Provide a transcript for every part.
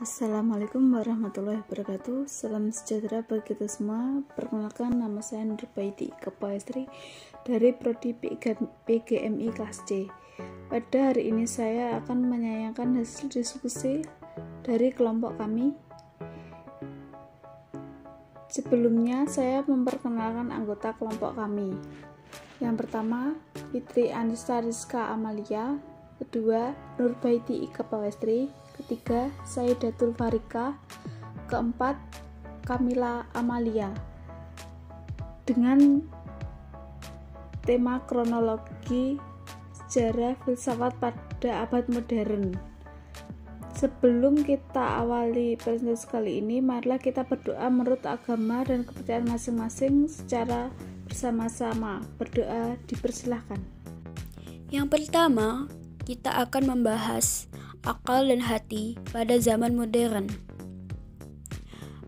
Assalamualaikum warahmatullahi wabarakatuh. Salam sejahtera bagi kita semua. Perkenalkan, nama saya Nurbaiti Ika Pawestri dari Prodi PGMI kelas C. Pada hari ini saya akan menyayangkan hasil diskusi dari kelompok kami. Sebelumnya saya memperkenalkan anggota kelompok kami. Yang pertama, Fitri Anissa Rizka Amalia. Kedua, Nurbaiti Ika Pawestri. Ketiga, Saidatul Farika. Keempat, Kamila Amalia. Dengan tema kronologi sejarah filsafat pada abad modern. Sebelum kita awali presentasi kali ini, marilah kita berdoa menurut agama dan kepercayaan masing-masing secara bersama-sama. Berdoa dipersilahkan. Yang pertama, kita akan membahas akal dan hati pada zaman modern.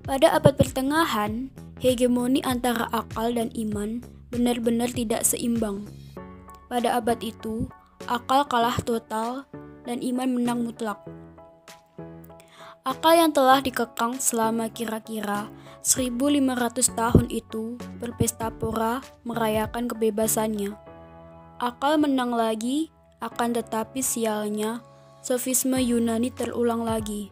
Pada abad pertengahan, hegemoni antara akal dan iman benar-benar tidak seimbang. Pada abad itu, akal kalah total dan iman menang mutlak. Akal yang telah dikekang selama kira-kira 1500 tahun itu berpesta pora merayakan kebebasannya. Akal menang lagi, akan tetapi sialnya sofisme Yunani terulang lagi.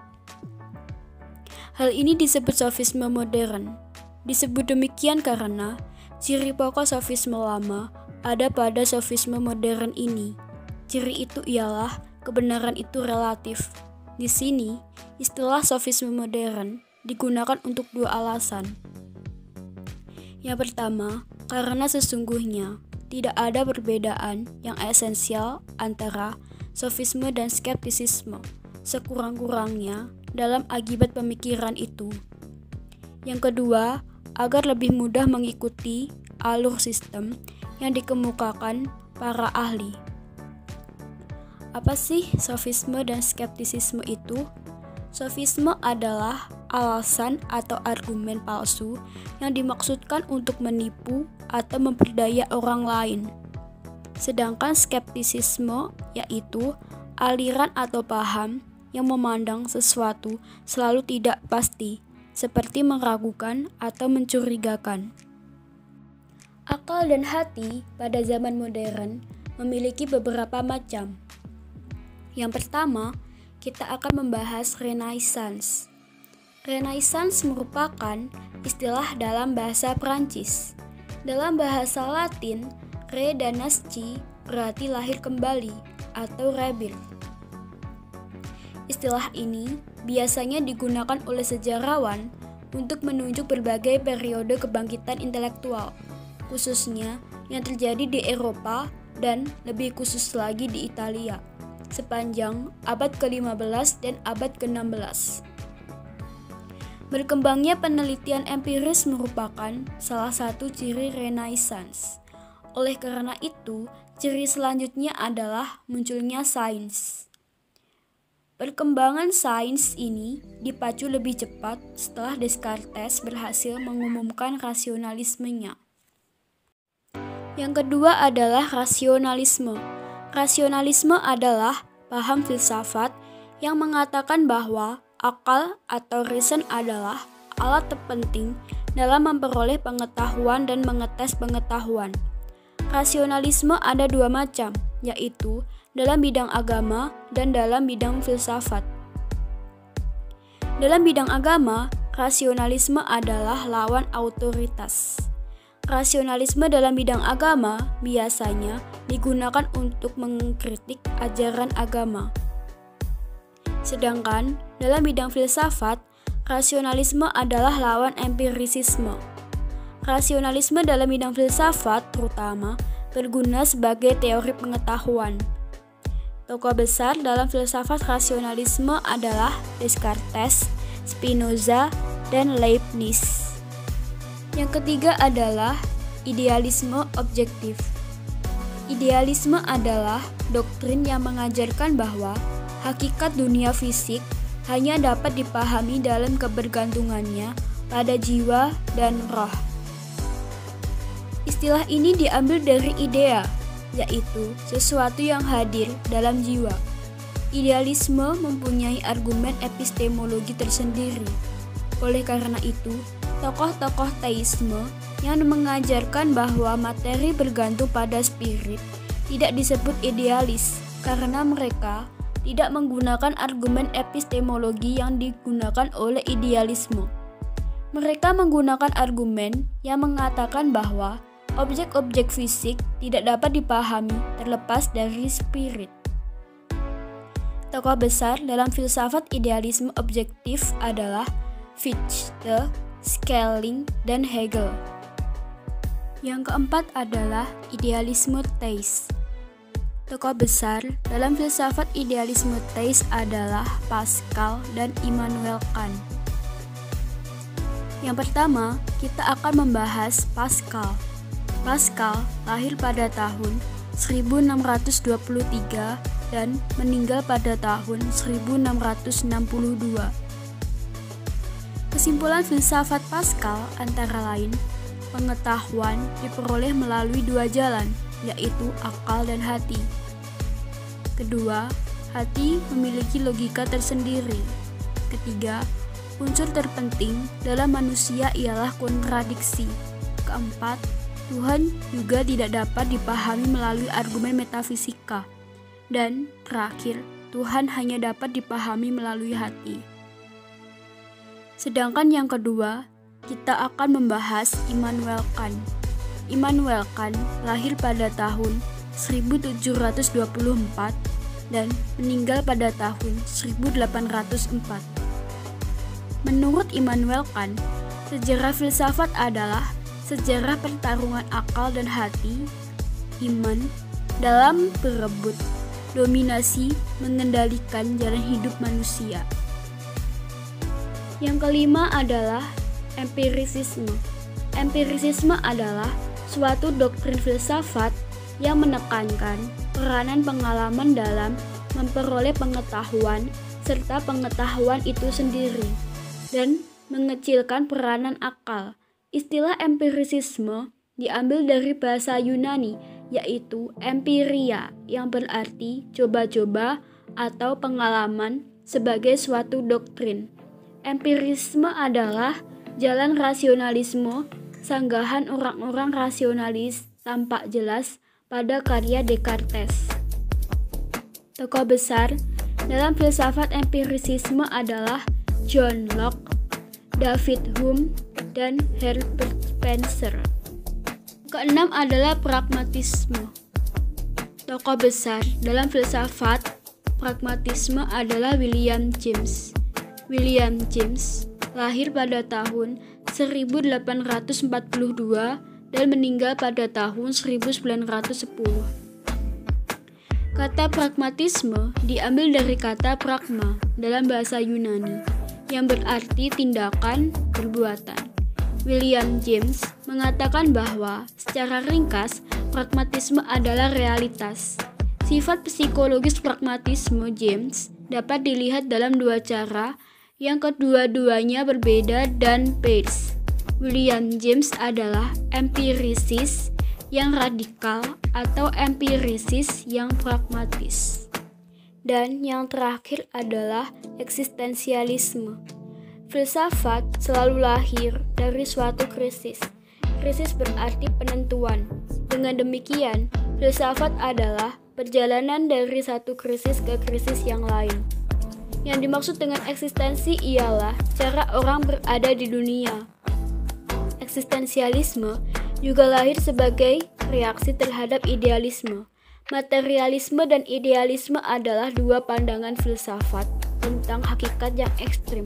Hal ini disebut sofisme modern. Disebut demikian karena ciri pokok sofisme lama ada pada sofisme modern ini. Ciri itu ialah kebenaran itu relatif. Di sini, istilah sofisme modern digunakan untuk dua alasan. Yang pertama, karena sesungguhnya tidak ada perbedaan yang esensial antara sofisme dan skeptisisme, sekurang-kurangnya dalam akibat pemikiran itu. Yang kedua, agar lebih mudah mengikuti alur sistem yang dikemukakan para ahli. Apa sih sofisme dan skeptisisme itu? Sofisme adalah alasan atau argumen palsu yang dimaksudkan untuk menipu atau memperdaya orang lain. Sedangkan skeptisisme yaitu aliran atau paham yang memandang sesuatu selalu tidak pasti, seperti meragukan atau mencurigakan. Akal dan hati pada zaman modern memiliki beberapa macam. Yang pertama, kita akan membahas Renaissance. Renaissance merupakan istilah dalam bahasa Prancis. Dalam bahasa Latin, re dan nasci berarti lahir kembali atau rebirth. Istilah ini biasanya digunakan oleh sejarawan untuk menunjuk berbagai periode kebangkitan intelektual, khususnya yang terjadi di Eropa dan lebih khusus lagi di Italia, sepanjang abad ke-15 dan abad ke-16. Berkembangnya penelitian empiris merupakan salah satu ciri Renaissance. Oleh karena itu, ciri selanjutnya adalah munculnya sains. Perkembangan sains ini dipacu lebih cepat setelah Descartes berhasil mengumumkan rasionalismenya. Yang kedua adalah rasionalisme. Rasionalisme adalah paham filsafat yang mengatakan bahwa akal atau reason adalah alat terpenting dalam memperoleh pengetahuan dan mengetes pengetahuan. Rasionalisme ada dua macam, yaitu dalam bidang agama dan dalam bidang filsafat. Dalam bidang agama, rasionalisme adalah lawan otoritas. Rasionalisme dalam bidang agama biasanya digunakan untuk mengkritik ajaran agama. Sedangkan dalam bidang filsafat, rasionalisme adalah lawan empirisisme. Rasionalisme dalam bidang filsafat terutama berguna sebagai teori pengetahuan. Tokoh besar dalam filsafat rasionalisme adalah Descartes, Spinoza, dan Leibniz. Yang ketiga adalah idealisme objektif. Idealisme adalah doktrin yang mengajarkan bahwa hakikat dunia fisik hanya dapat dipahami dalam kebergantungannya pada jiwa dan roh. Istilah ini diambil dari idea, yaitu sesuatu yang hadir dalam jiwa. Idealisme mempunyai argumen epistemologi tersendiri. Oleh karena itu, tokoh-tokoh teisme yang mengajarkan bahwa materi bergantung pada spirit tidak disebut idealis karena mereka tidak menggunakan argumen epistemologi yang digunakan oleh idealisme. Mereka menggunakan argumen yang mengatakan bahwa objek-objek fisik tidak dapat dipahami terlepas dari spirit. Tokoh besar dalam filsafat idealisme objektif adalah Fichte, Schelling, dan Hegel. Yang keempat adalah idealisme teis. Tokoh besar dalam filsafat idealisme teis adalah Pascal dan Immanuel Kant. Yang pertama, kita akan membahas Pascal. Pascal lahir pada tahun 1623 dan meninggal pada tahun 1662. Kesimpulan filsafat Pascal antara lain, pengetahuan diperoleh melalui dua jalan, yaitu akal dan hati. Kedua, hati memiliki logika tersendiri. Ketiga, unsur terpenting dalam manusia ialah kontradiksi. Keempat, Tuhan juga tidak dapat dipahami melalui argumen metafisika. Dan terakhir, Tuhan hanya dapat dipahami melalui hati. Sedangkan yang kedua, kita akan membahas Immanuel Kant. Immanuel Kant lahir pada tahun 1724 dan meninggal pada tahun 1804. Menurut Immanuel Kant, sejarah filsafat adalah sejarah pertarungan akal dan hati, iman, dalam berebut dominasi mengendalikan jalan hidup manusia. Yang kelima adalah empirisisme. Empirisisme adalah suatu doktrin filsafat yang menekankan peranan pengalaman dalam memperoleh pengetahuan serta pengetahuan itu sendiri dan mengecilkan peranan akal. Istilah empirisisme diambil dari bahasa Yunani, yaitu empiria, yang berarti coba-coba atau pengalaman sebagai suatu doktrin. Empirisme adalah jalan rasionalisme, sanggahan orang-orang rasionalis tampak jelas pada karya Descartes. Tokoh besar dalam filsafat empirisisme adalah John Locke, David Hume, dan Herbert Spencer. Keenam adalah pragmatisme. Tokoh besar dalam filsafat pragmatisme adalah William James. William James lahir pada tahun 1842 dan meninggal pada tahun 1910. Kata pragmatisme diambil dari kata pragma dalam bahasa Yunani, yang berarti tindakan, perbuatan. William James mengatakan bahwa secara ringkas, pragmatisme adalah realitas. Sifat psikologis pragmatisme James dapat dilihat dalam dua cara yang kedua-duanya berbeda dan base. William James adalah empirisis yang radikal atau empirisis yang pragmatis. Dan yang terakhir adalah eksistensialisme. Filsafat selalu lahir dari suatu krisis. Krisis berarti penentuan. Dengan demikian, filsafat adalah perjalanan dari satu krisis ke krisis yang lain. Yang dimaksud dengan eksistensi ialah cara orang berada di dunia. Eksistensialisme juga lahir sebagai reaksi terhadap idealisme. Materialisme dan idealisme adalah dua pandangan filsafat tentang hakikat yang ekstrim.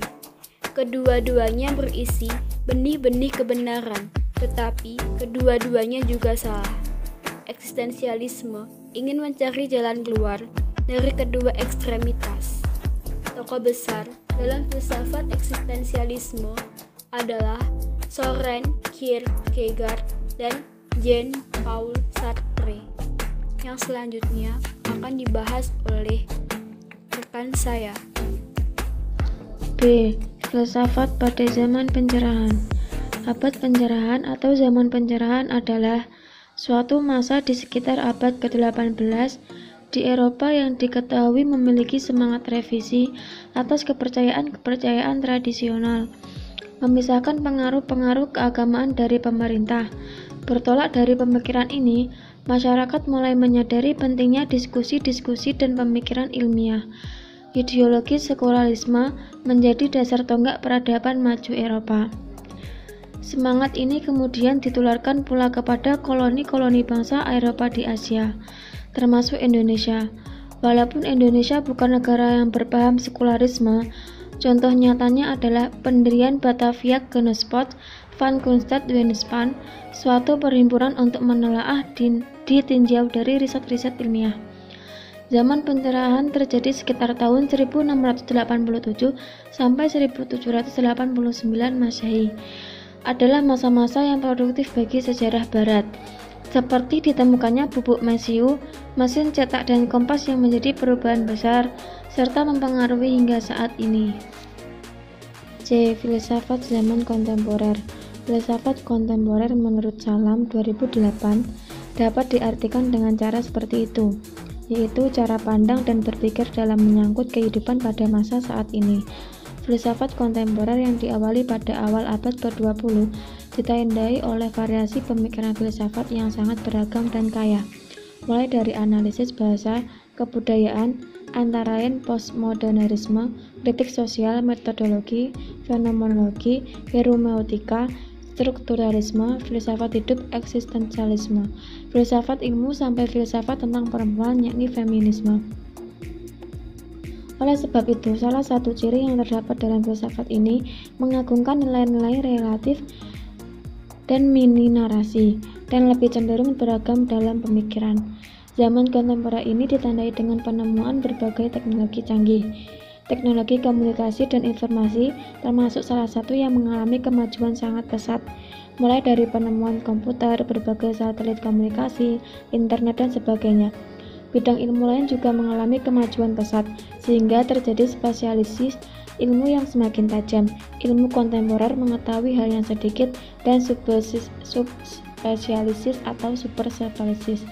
Kedua-duanya berisi benih-benih kebenaran, tetapi kedua-duanya juga salah. Eksistensialisme ingin mencari jalan keluar dari kedua ekstremitas. Tokoh besar dalam filsafat eksistensialisme adalah Soren Kierkegaard dan Jean-Paul Sartre. Yang selanjutnya akan dibahas oleh rekan saya. B. Filsafat pada zaman pencerahan. Abad pencerahan atau zaman pencerahan adalah suatu masa di sekitar abad ke-18 di Eropa yang diketahui memiliki semangat revisi atas kepercayaan-kepercayaan tradisional, memisahkan pengaruh-pengaruh keagamaan dari pemerintah. Bertolak dari pemikiran ini, masyarakat mulai menyadari pentingnya diskusi-diskusi dan pemikiran ilmiah. Ideologi sekularisme menjadi dasar tonggak peradaban maju Eropa. Semangat ini kemudian ditularkan pula kepada koloni-koloni bangsa Eropa di Asia, termasuk Indonesia. Walaupun Indonesia bukan negara yang berpaham sekularisme, contoh nyatanya adalah pendirian Batavia Genootschap van Kunst Wetenschap, suatu perhimpunan untuk menelaah ditinjau dari riset-riset ilmiah. Zaman pencerahan terjadi sekitar tahun 1687 sampai 1789 Masehi. Adalah masa-masa yang produktif bagi sejarah Barat, seperti ditemukannya bubuk mesiu, mesin cetak dan kompas yang menjadi perubahan besar, serta mempengaruhi hingga saat ini. C. Filsafat zaman kontemporer. Filsafat kontemporer menurut Salam 2008 dapat diartikan dengan cara seperti itu, yaitu cara pandang dan berpikir dalam menyangkut kehidupan pada masa saat ini. Filsafat kontemporer yang diawali pada awal abad ke-20 ditandai oleh variasi pemikiran filsafat yang sangat beragam dan kaya, mulai dari analisis bahasa, kebudayaan, antara lain postmodernisme, kritik sosial, metodologi, fenomenologi, hermeneutika, strukturalisme, filsafat hidup, eksistensialisme, filsafat ilmu sampai filsafat tentang perempuan, yakni feminisme. Oleh sebab itu, salah satu ciri yang terdapat dalam filsafat ini mengagungkan nilai-nilai relatif dan mini narasi, dan lebih cenderung beragam dalam pemikiran. Zaman kontemporer ini ditandai dengan penemuan berbagai teknologi canggih. Teknologi komunikasi dan informasi termasuk salah satu yang mengalami kemajuan sangat pesat, mulai dari penemuan komputer, berbagai satelit komunikasi, internet, dan sebagainya. Bidang ilmu lain juga mengalami kemajuan pesat, sehingga terjadi spesialisis ilmu yang semakin tajam. Ilmu kontemporer mengetahui hal yang sedikit dan subspesialisis atau superspesialisis.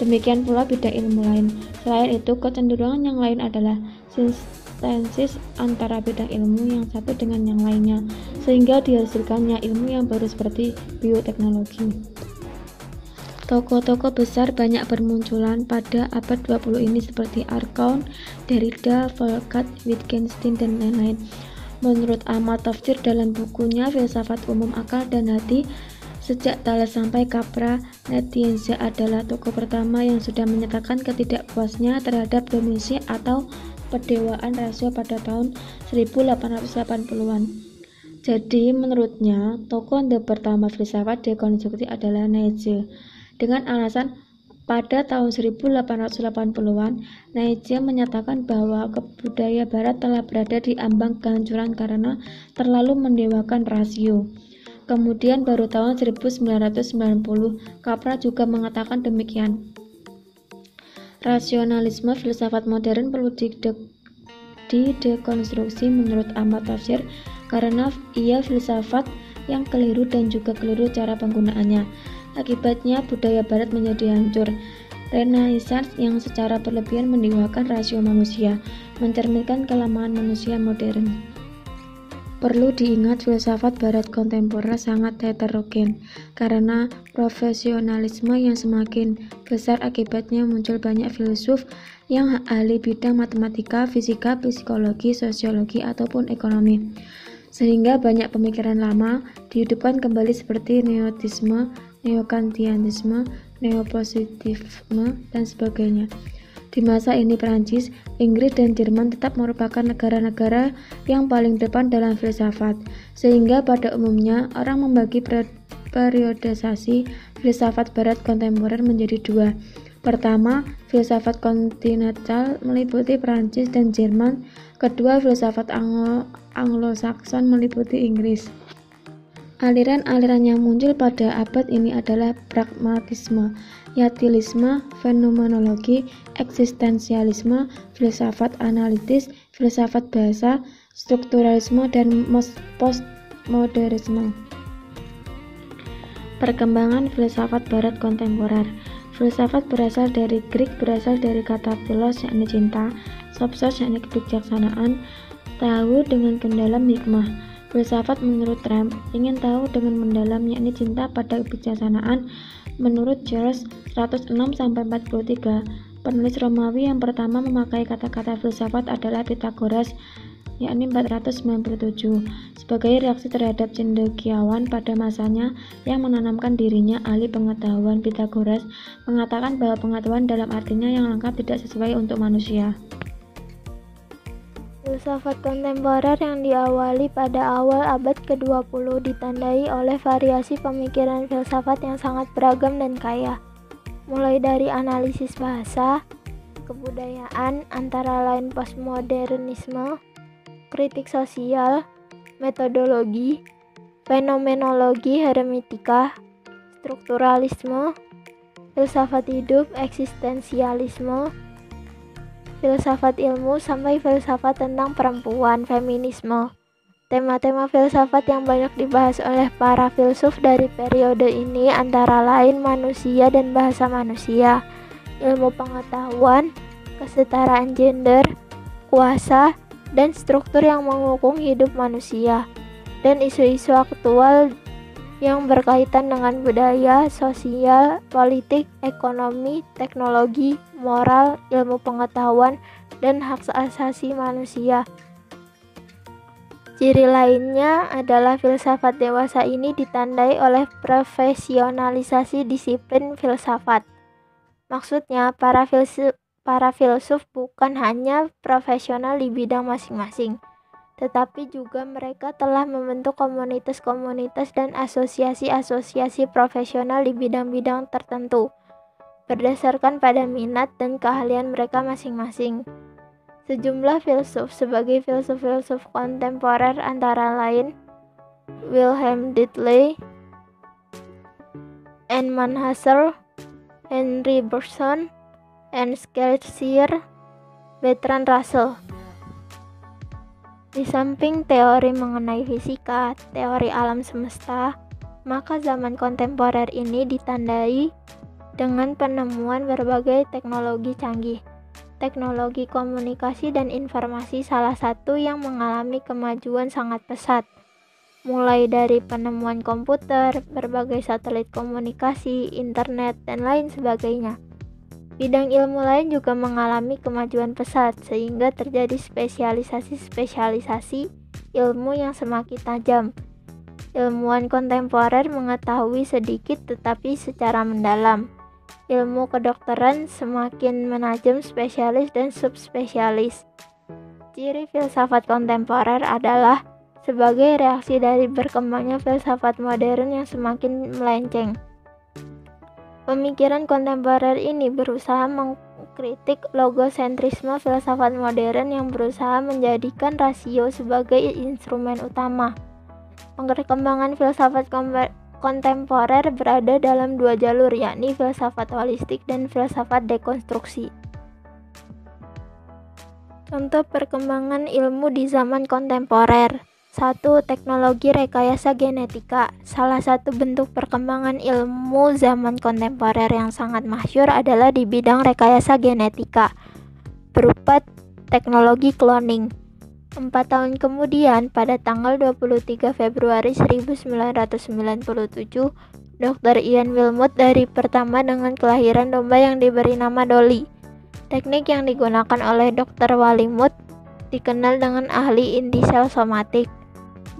Demikian pula bidang ilmu lain. Selain itu, kecenderungan yang lain adalah sintesis antara bidang ilmu yang satu dengan yang lainnya, sehingga dihasilkannya ilmu yang baru seperti bioteknologi. Tokoh-tokoh besar banyak bermunculan pada abad 20 ini seperti Archon, Derrida, Volkart, Wittgenstein, dan lain-lain. Menurut Ahmad Tafsir dalam bukunya Filsafat Umum Akal dan Hati, sejak Thales sampai Capra, Nietzsche adalah tokoh pertama yang sudah menyatakan ketidakpuasnya terhadap dominasi atau pendewaan rasio pada tahun 1880-an. Jadi menurutnya, tokoh pertama filsafat dekonstruksi adalah Nietzsche. Dengan alasan pada tahun 1880-an, Nietzsche menyatakan bahwa budaya barat telah berada di ambang kehancuran karena terlalu mendewakan rasio. Kemudian baru tahun 1990, Capra juga mengatakan demikian. Rasionalisme filsafat modern perlu didekonstruksi menurut Ahmad Tafsir karena ia filsafat yang keliru dan juga keliru cara penggunaannya. Akibatnya budaya barat menjadi hancur. Renaissance yang secara berlebihan mendewakan rasio manusia, mencerminkan kelemahan manusia modern. Perlu diingat filsafat barat kontemporer sangat heterogen karena profesionalisme yang semakin besar akibatnya muncul banyak filsuf yang ahli bidang matematika, fisika, psikologi, sosiologi, ataupun ekonomi. Sehingga banyak pemikiran lama dihidupkan kembali seperti neotisme, neokantianisme, neopositivisme, dan sebagainya. Di masa ini Prancis, Inggris, dan Jerman tetap merupakan negara-negara yang paling depan dalam filsafat, sehingga pada umumnya orang membagi periodisasi filsafat barat kontemporer menjadi dua. Pertama, filsafat kontinental meliputi Prancis dan Jerman. Kedua, filsafat Anglo-Sakson meliputi Inggris. Aliran-aliran yang muncul pada abad ini adalah pragmatisme, yatilisme, fenomenologi, eksistensialisme, filsafat analitis, filsafat bahasa, strukturalisme, dan postmodernisme. Perkembangan filsafat barat kontemporer. Filsafat berasal dari Greek, berasal dari kata philos yakni cinta, sopsos yakni kebijaksanaan, tahu dengan mendalam hikmah. Filsafat menurut Trump ingin tahu dengan mendalam yakni cinta pada kebijaksanaan. Menurut George 106-43, penulis Romawi yang pertama memakai kata-kata filsafat adalah Pythagoras yakni 497 sebagai reaksi terhadap cendekiawan pada masanya yang menanamkan dirinya ahli pengetahuan. Pythagoras mengatakan bahwa pengetahuan dalam artinya yang lengkap tidak sesuai untuk manusia. Filsafat kontemporer yang diawali pada awal abad ke-20 ditandai oleh variasi pemikiran filsafat yang sangat beragam dan kaya, mulai dari analisis bahasa, kebudayaan, antara lain postmodernisme, kritik sosial, metodologi, fenomenologi hermeneutika, strukturalisme, filsafat hidup, eksistensialisme, filsafat ilmu, sampai filsafat tentang perempuan, feminisme. Tema-tema filsafat yang banyak dibahas oleh para filsuf dari periode ini antara lain manusia dan bahasa manusia, ilmu pengetahuan, kesetaraan gender, kuasa, dan struktur yang menghukum hidup manusia, dan isu-isu aktual yang berkaitan dengan budaya, sosial, politik, ekonomi, teknologi, moral, ilmu pengetahuan, dan hak asasi manusia. Ciri lainnya adalah filsafat dewasa ini ditandai oleh profesionalisasi disiplin filsafat. Maksudnya, para filsuf bukan hanya profesional di bidang masing-masing, tetapi juga mereka telah membentuk komunitas-komunitas dan asosiasi-asosiasi profesional di bidang-bidang tertentu, berdasarkan pada minat dan keahlian mereka masing-masing. Sejumlah filsuf sebagai filsuf-filsuf kontemporer antara lain Wilhelm Diddley, Edmund Husserl, Henry Bergson, Ernst Cassirer, Bertrand Russell. Di samping teori mengenai fisika, teori alam semesta, maka zaman kontemporer ini ditandai dengan penemuan berbagai teknologi canggih. Teknologi komunikasi dan informasi salah satu yang mengalami kemajuan sangat pesat, mulai dari penemuan komputer, berbagai satelit komunikasi, internet, dan lain sebagainya. Bidang ilmu lain juga mengalami kemajuan pesat, sehingga terjadi spesialisasi-spesialisasi ilmu yang semakin tajam. Ilmuwan kontemporer mengetahui sedikit tetapi secara mendalam. Ilmu kedokteran semakin menajam spesialis dan subspesialis. Ciri filsafat kontemporer adalah sebagai reaksi dari berkembangnya filsafat modern yang semakin melenceng. Pemikiran kontemporer ini berusaha mengkritik logosentrisme filsafat modern yang berusaha menjadikan rasio sebagai instrumen utama. Perkembangan filsafat kontemporer berada dalam dua jalur, yakni filsafat holistik dan filsafat dekonstruksi. Contoh perkembangan ilmu di zaman kontemporer. 1. Teknologi rekayasa genetika. Salah satu bentuk perkembangan ilmu zaman kontemporer yang sangat masyhur adalah di bidang rekayasa genetika, berupa teknologi cloning. 4 tahun kemudian, pada tanggal 23 Februari 1997, Dr. Ian Wilmut dari pertama dengan kelahiran domba yang diberi nama Dolly. Teknik yang digunakan oleh Dr. Wilmut dikenal dengan ahli inti sel somatik.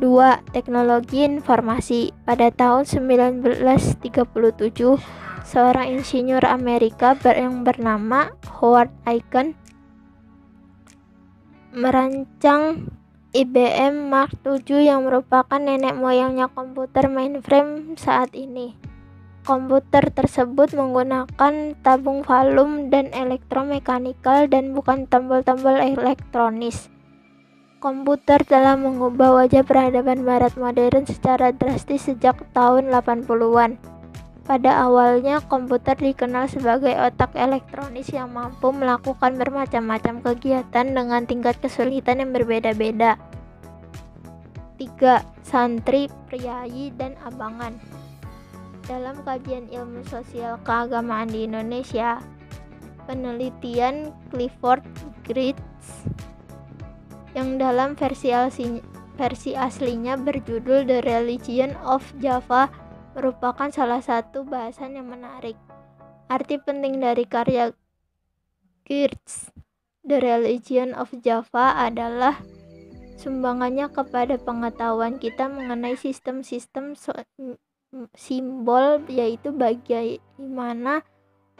2. Teknologi informasi. Pada tahun 1937, seorang insinyur Amerika yang bernama Howard Aiken merancang IBM Mark VII yang merupakan nenek moyangnya komputer mainframe saat ini. Komputer tersebut menggunakan tabung volume dan elektromekanikal dan bukan tombol-tombol elektronis. Komputer telah mengubah wajah peradaban barat modern secara drastis sejak tahun 80-an. Pada awalnya, komputer dikenal sebagai otak elektronis yang mampu melakukan bermacam-macam kegiatan dengan tingkat kesulitan yang berbeda-beda. 3. Santri, priayi, dan abangan. Dalam kajian ilmu sosial keagamaan di Indonesia, penelitian Clifford Geertz yang dalam versi aslinya berjudul The Religion of Java merupakan salah satu bahasan yang menarik. Arti penting dari karya Geertz, The Religion of Java, adalah sumbangannya kepada pengetahuan kita mengenai sistem-sistem simbol, yaitu bagaimana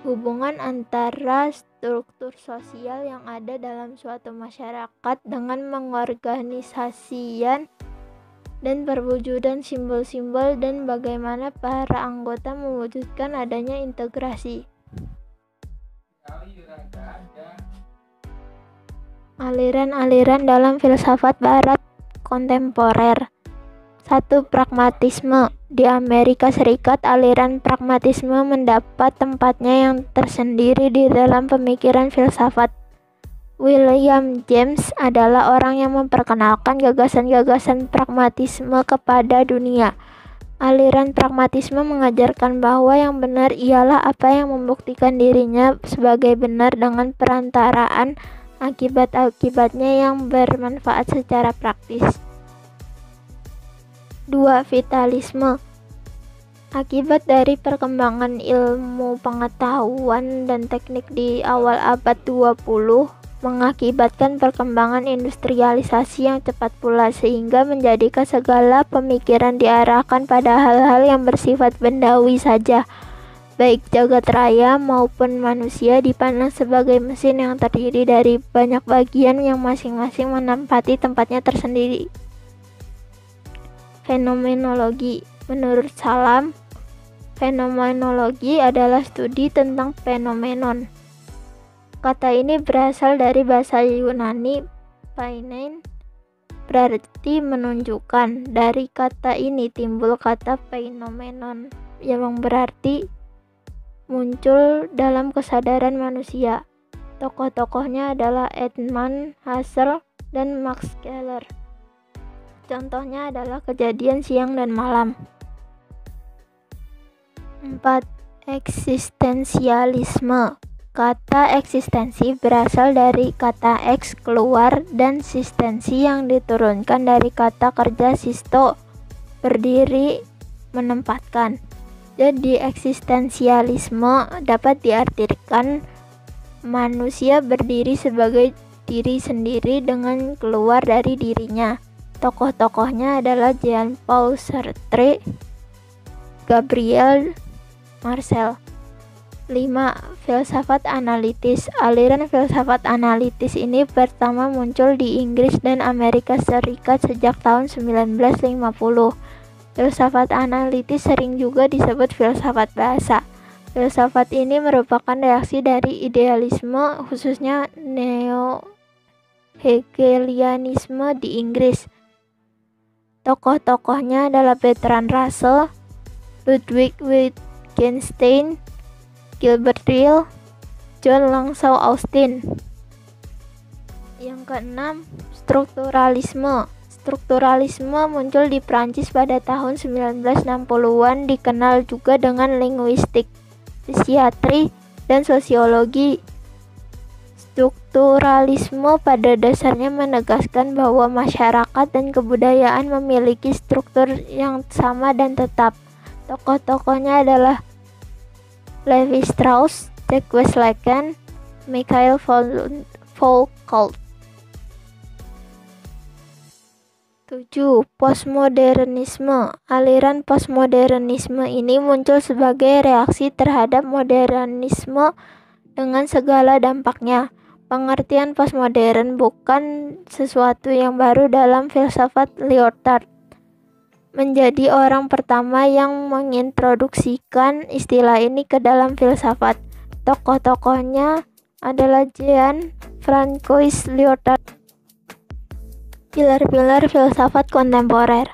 hubungan antara struktur sosial yang ada dalam suatu masyarakat dengan mengorganisasikan dan perwujudan simbol-simbol, dan bagaimana para anggota mewujudkan adanya integrasi. Aliran-aliran dalam filsafat barat kontemporer. 1. Pragmatisme. Di Amerika Serikat, aliran pragmatisme mendapat tempatnya yang tersendiri di dalam pemikiran filsafat. William James adalah orang yang memperkenalkan gagasan-gagasan pragmatisme kepada dunia. Aliran pragmatisme mengajarkan bahwa yang benar ialah apa yang membuktikan dirinya sebagai benar dengan perantaraan akibat-akibatnya yang bermanfaat secara praktis. 2. Vitalisme. Akibat dari perkembangan ilmu pengetahuan dan teknik di awal abad 20 mengakibatkan perkembangan industrialisasi yang cepat pula, sehingga menjadikan segala pemikiran diarahkan pada hal-hal yang bersifat bendawi saja. Baik jagat raya maupun manusia dipandang sebagai mesin yang terdiri dari banyak bagian yang masing-masing menempati tempatnya tersendiri. Fenomenologi. Menurut Salam, fenomenologi adalah studi tentang fenomenon. Kata ini berasal dari bahasa Yunani painein, berarti menunjukkan. Dari kata ini timbul kata phenomenon yang berarti muncul dalam kesadaran manusia. Tokoh-tokohnya adalah Edmund Husserl dan Max Keller. Contohnya adalah kejadian siang dan malam. 4. Eksistensialisme. Kata eksistensi berasal dari kata ex, keluar, dan sistensi yang diturunkan dari kata kerja sisto, berdiri, menempatkan. Jadi eksistensialisme dapat diartikan manusia berdiri sebagai diri sendiri dengan keluar dari dirinya. Tokoh-tokohnya adalah Jean-Paul Sartre, Gabriel Marcel. 5. Filsafat analitis. Aliran filsafat analitis ini pertama muncul di Inggris dan Amerika Serikat sejak tahun 1950. Filsafat analitis sering juga disebut filsafat bahasa. Filsafat ini merupakan reaksi dari idealisme, khususnya neo-hegelianisme di Inggris. Tokoh-tokohnya adalah Bertrand Russell, Ludwig Wittgenstein, Gilbert Ryle, John Langsau Austin. Yang keenam, strukturalisme. Strukturalisme muncul di Prancis pada tahun 1960-an, dikenal juga dengan linguistik, psikiatri, dan sosiologi. Strukturalisme pada dasarnya menegaskan bahwa masyarakat dan kebudayaan memiliki struktur yang sama dan tetap. Tokoh-tokohnya adalah Levi Strauss, Jacques Lacan, Mikhail Foucault. 7. Postmodernisme. Aliran postmodernisme ini muncul sebagai reaksi terhadap modernisme dengan segala dampaknya. Pengertian postmodern bukan sesuatu yang baru dalam filsafat. Lyotard menjadi orang pertama yang mengintroduksikan istilah ini ke dalam filsafat. Tokoh-tokohnya adalah Jean-François Lyotard. Pilar-pilar filsafat kontemporer.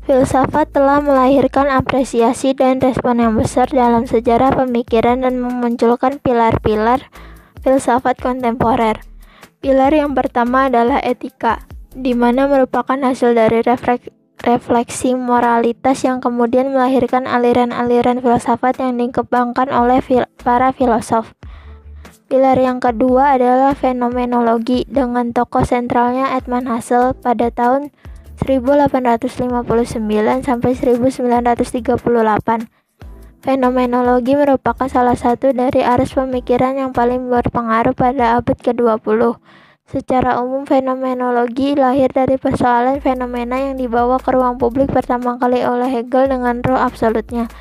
Filsafat telah melahirkan apresiasi dan respon yang besar dalam sejarah pemikiran dan memunculkan pilar-pilar filsafat kontemporer. Pilar yang pertama adalah etika, di mana merupakan hasil dari refleksi moralitas yang kemudian melahirkan aliran-aliran filsafat yang dikembangkan oleh para filosof. Pilar yang kedua adalah fenomenologi dengan tokoh sentralnya Edmund Husserl pada tahun 1859 sampai 1938. Fenomenologi merupakan salah satu dari arus pemikiran yang paling berpengaruh pada abad ke-20. Secara umum, fenomenologi lahir dari persoalan fenomena yang dibawa ke ruang publik pertama kali oleh Hegel dengan roh absolutnya.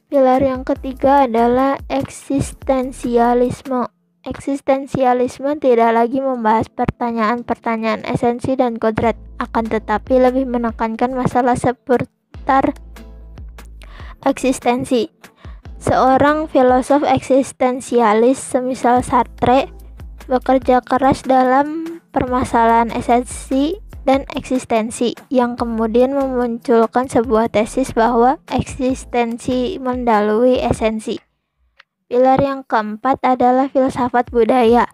Pilar yang ketiga adalah eksistensialisme. Eksistensialisme tidak lagi membahas pertanyaan-pertanyaan esensi dan kodrat, akan tetapi lebih menekankan masalah seputar eksistensi. Seorang filosof eksistensialis semisal Sartre bekerja keras dalam permasalahan esensi dan eksistensi, yang kemudian memunculkan sebuah tesis bahwa eksistensi mendahului esensi. Pilar yang keempat adalah filsafat budaya.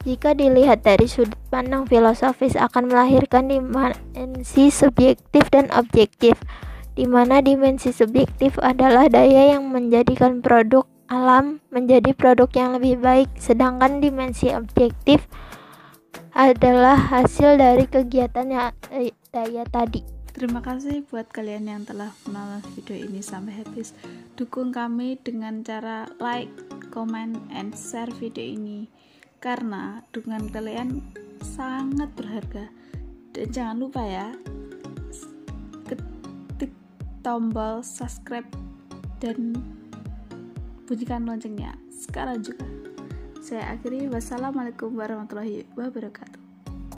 Jika dilihat dari sudut pandang filosofis, akan melahirkan dimensi subjektif dan objektif, di mana dimensi subjektif adalah daya yang menjadikan produk alam menjadi produk yang lebih baik, sedangkan dimensi objektif adalah hasil dari kegiatan daya tadi. Terima kasih buat kalian yang telah menonton video ini sampai habis. Dukung kami dengan cara like, comment, and share video ini, karena dukungan kalian sangat berharga. Dan jangan lupa ya, ketik tombol subscribe dan bunyikan loncengnya sekarang juga. Saya akhiri, wassalamualaikum warahmatullahi wabarakatuh.